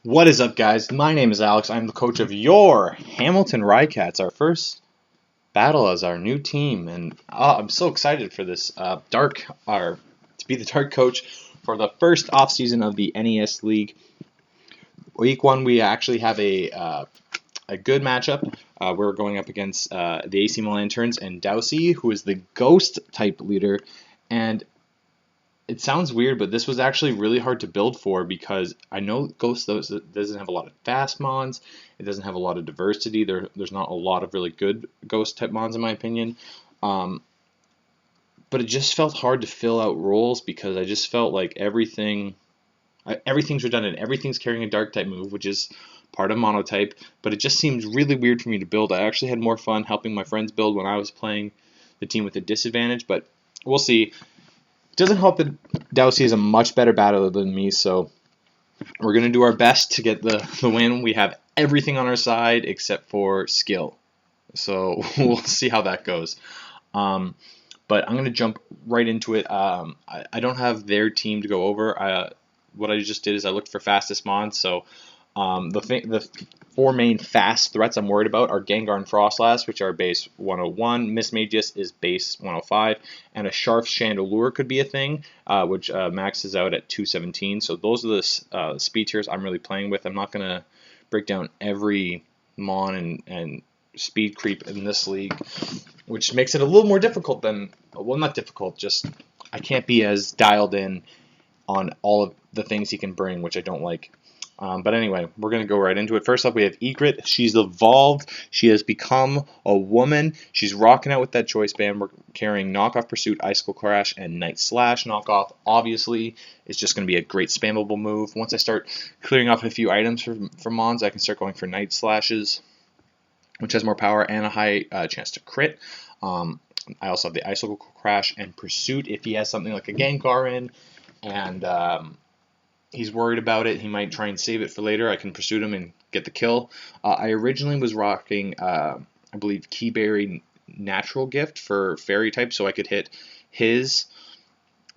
What is up, guys? My name is Alex. I'm the coach of your Hamilton Rycats, our first battle as our new team, and I'm so excited for this to be the dark coach for the first offseason of the NES League. Week one, we actually have a good matchup. We're going up against the AC Milanturns and doudsy, who is the ghost type leader, and it sounds weird, but this was actually really hard to build for because I know Ghost doesn't have a lot of fast mons. It doesn't have a lot of diversity. There's not a lot of really good Ghost type mons in my opinion. But it just felt hard to fill out roles because I just felt like everything's redundant. Everything's carrying a dark type move, which is part of Monotype, but it just seems really weird for me to build. I actually had more fun helping my friends build when I was playing the team with a disadvantage, but we'll see. It doesn't help that doudsy is a much better battler than me, so we're going to do our best to get the win. We have everything on our side except for skill, so we'll see how that goes. But I'm going to jump right into it. I don't have their team to go over. What I just did is I looked for fastest mons, so the four main fast threats I'm worried about are Gengar and Frostlass, which are base 101. Miss Magus is base 105, and a Sharp Chandelure could be a thing, which maxes out at 217. So those are the speed tiers I'm really playing with. I'm not going to break down every mon and speed creep in this league, which makes it a little more difficult than, well, not difficult, just I can't be as dialed in on all of the things he can bring, which I don't like. But anyway, we're going to go right into it. First up, we have Egret. She's evolved. She has become a woman. She's rocking out with that choice band. We're carrying Knockoff Pursuit, Icicle Crash, and Night Slash. Knockoff, obviously, is just going to be a great spammable move. Once I start clearing off a few items for Mons, I can start going for Night Slashes, which has more power and a high chance to crit. I also have the Icicle Crash and Pursuit if he has something like a Gengar in, and he's worried about it. He might try and save it for later. I can pursue him and get the kill. I originally was rocking, I believe, Keyberry Natural Gift for Fairy type, so I could hit his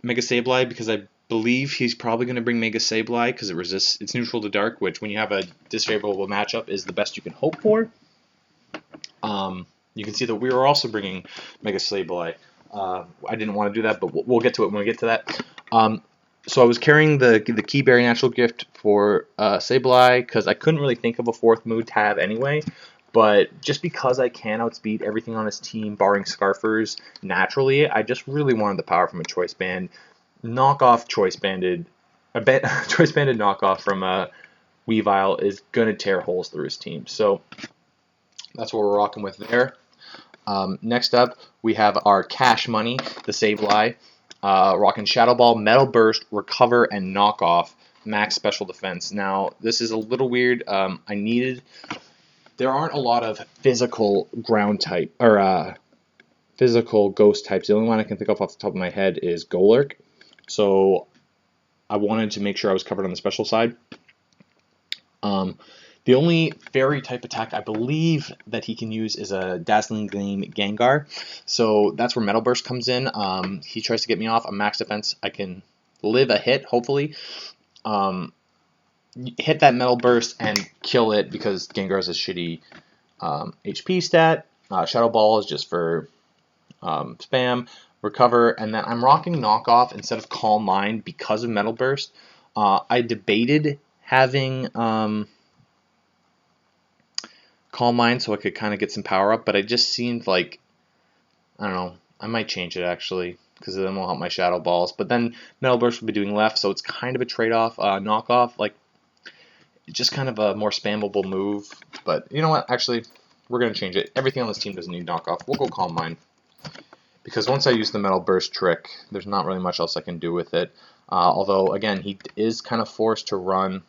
Mega Sableye because I believe he's probably going to bring Mega Sableye because it's neutral to dark, which when you have a disfavorable matchup is the best you can hope for. You can see that we were also bringing Mega Sableye. I didn't want to do that, but we'll get to it when we get to that. So I was carrying the Keyberry Natural Gift for Sableye because I couldn't really think of a fourth move to have anyway. But just because I can outspeed everything on his team, barring Scarfers, naturally, I just really wanted the power from a Choice Band. Choice banded knockoff from Weavile is going to tear holes through his team. So that's what we're rocking with there. Next up, we have our Cash Money, the Sableye. Rocking Shadow Ball, Metal Burst, Recover, and Knockoff, max special defense. Now, this is a little weird. There aren't a lot of physical ground type, or physical ghost types. The only one I can think of off the top of my head is Golurk. So, I wanted to make sure I was covered on the special side. The only fairy type attack I believe that he can use is a Dazzling Gleam Gengar. So that's where Metal Burst comes in. He tries to get me off. I'm max defense. I can live a hit, hopefully. Hit that Metal Burst and kill it because Gengar is a shitty HP stat. Shadow Ball is just for spam. Recover. And then I'm rocking Knockoff instead of Calm Mind because of Metal Burst. I debated having Calm Mind so I could kind of get some power up, but it just seemed like, I don't know, I might change it actually, because then will help my Shadow Balls, but then Metal Burst will be doing left, so it's kind of a trade-off. Knockoff, like, just kind of a more spammable move, but you know what, actually, we're going to change it. Everything on this team doesn't need Knockoff. We'll go Calm Mind, because once I use the Metal Burst trick, there's not really much else I can do with it, although, again, he is kind of forced to run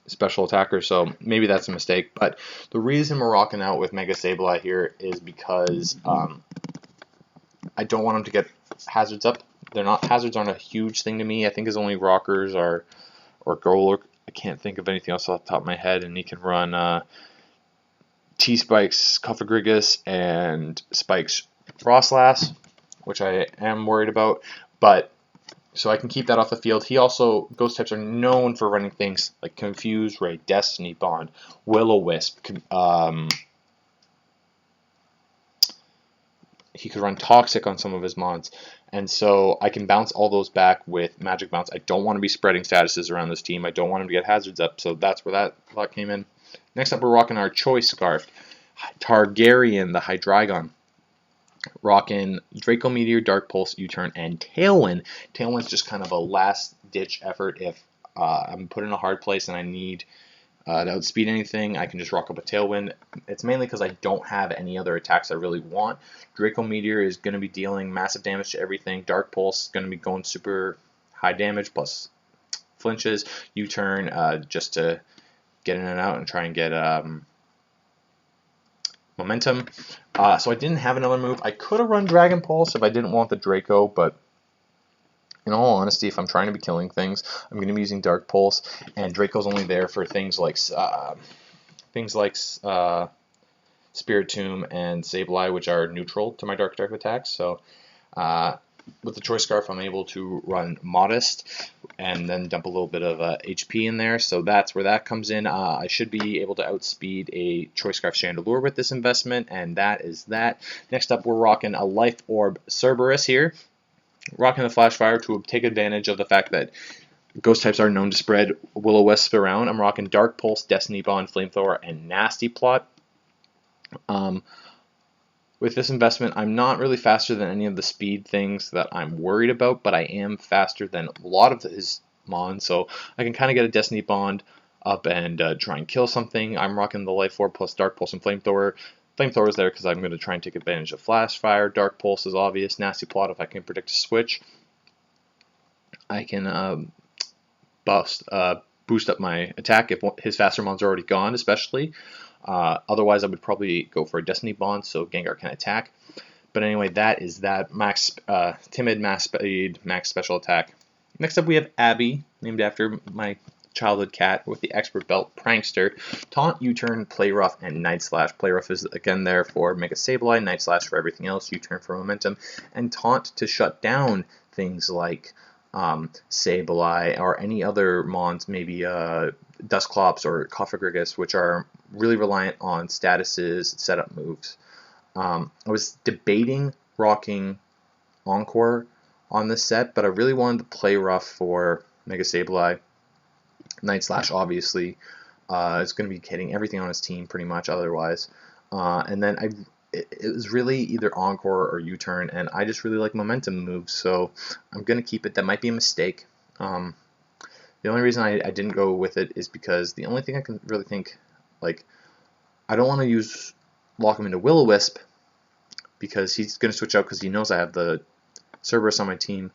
special attacker, so maybe that's a mistake. But the reason we're rocking out with Mega Sableye here is because I don't want him to get hazards up. Hazards aren't a huge thing to me. I think his only rockers are Golurk. I can't think of anything else off the top of my head, and he can run T-Spikes Cofagrigus and Spikes Frostlass, which I am worried about. But so I can keep that off the field. He also, ghost types are known for running things like Confuse Ray, Destiny Bond, Will-O-Wisp. He could run Toxic on some of his mons, and so I can bounce all those back with Magic Bounce. I don't want to be spreading statuses around this team. I don't want him to get hazards up, so that's where that lot came in. Next up, we're rocking our Choice Scarf. Targaryen, the Hydreigon. Rocking Draco Meteor, Dark Pulse, U-Turn, and Tailwind. Tailwind's just kind of a last-ditch effort if I'm put in a hard place and I need to outspeed anything. I can just rock up a Tailwind. It's mainly because I don't have any other attacks I really want. Draco Meteor is going to be dealing massive damage to everything. Dark Pulse is going to be going super high damage plus flinches. U-Turn just to get in and out and try and get momentum. So I didn't have another move. I could have run Dragon Pulse if I didn't want the Draco, but in all honesty, if I'm trying to be killing things, I'm going to be using Dark Pulse, and Draco's only there for things like Spirit Tomb and Sableye, which are neutral to my Dark type attacks. So with the Choice Scarf, I'm able to run Modest and then dump a little bit of HP in there. So that's where that comes in. I should be able to outspeed a Choice Scarf Chandelure with this investment, and that is that. Next up, we're rocking a Life Orb Cerberus here. Rocking the Flash Fire to take advantage of the fact that ghost types are known to spread Will-O-Wisp around. I'm rocking Dark Pulse, Destiny Bond, Flamethrower, and Nasty Plot. With this investment, I'm not really faster than any of the speed things that I'm worried about, but I am faster than a lot of his mons, so I can kind of get a Destiny Bond up and try and kill something. I'm rocking the Life Orb plus Dark Pulse and Flamethrower. Flamethrower is there because I'm going to try and take advantage of Flash Fire. Dark Pulse is obvious. Nasty Plot if I can predict a switch. I can boost up my attack if his faster mons are already gone, especially. Otherwise, I would probably go for a Destiny Bond so Gengar can attack. But anyway, that is that. Max Timid, Max Speed, Max Special Attack. Next up, we have Abby, named after my childhood cat, with the Expert Belt, Prankster, Taunt, U-Turn, Play Rough, and Night Slash. Play Rough is again there for Mega Sableye, Night Slash for everything else, U-Turn for momentum, and Taunt to shut down things like Sableye or any other mons, maybe Dusclops or Cofagrigus, which are really reliant on statuses, setup moves. I was debating rocking Encore on this set, but I really wanted to play rough for Mega Sableye. Night Slash obviously is going to be hitting everything on his team pretty much otherwise. And then it was really either Encore or U-Turn, and I just really like momentum moves, so I'm going to keep it. That might be a mistake. The only reason I didn't go with it is because the only thing I can really think, like, I don't want to lock him into Will-O-Wisp because he's going to switch out because he knows I have the Cerberus on my team.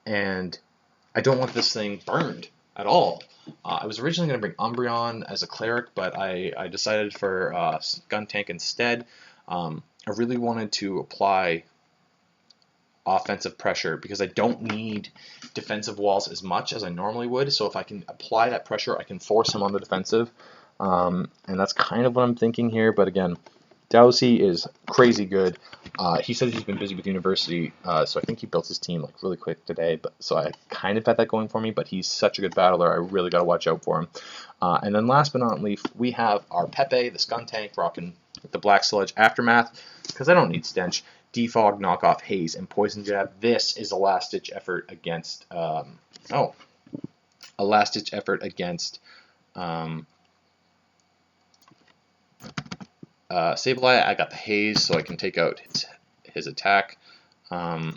And I don't want this thing burned at all. I was originally going to bring Umbreon as a cleric, but I decided for Skuntank instead. I really wanted to apply offensive pressure because I don't need defensive walls as much as I normally would. So if I can apply that pressure, I can force him on the defensive. And that's kind of what I'm thinking here. But again, doudsy is crazy good. He says he's been busy with university, so I think he built his team like really quick today. But so I kind of had that going for me. But he's such a good battler. I really got to watch out for him. And then last but not least, we have our Pepe, the Skuntank, rocking with the Black Sludge Aftermath because I don't need Stench. Defog, Knockoff, Haze, and Poison Jab. This is a last-ditch effort against Sableye. I got the Haze, so I can take out his attack. Again,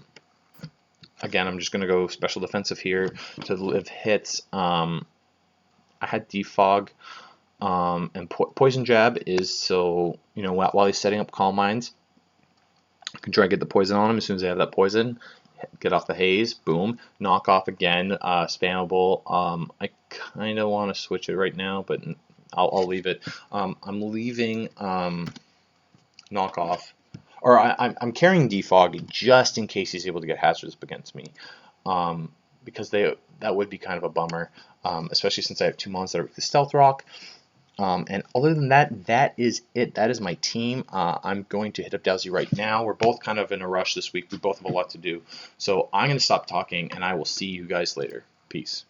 I'm just going to go special defensive here to live hits. I had Defog, and Poison Jab is so, while he's setting up Calm Minds, I can try to get the poison on him as soon as I have that poison. Get off the Haze, boom. Knock off again, spammable. I kind of want to switch it right now, but I'll leave it. I'm leaving knock off, or I'm carrying Defog just in case he's able to get hazards up against me, because that would be kind of a bummer, especially since I have two mons that are with the Stealth Rock. And other than that, that is it. That is my team. I'm going to hit up Doudsy right now. We're both kind of in a rush this week. We both have a lot to do. So I'm going to stop talking, and I will see you guys later. Peace.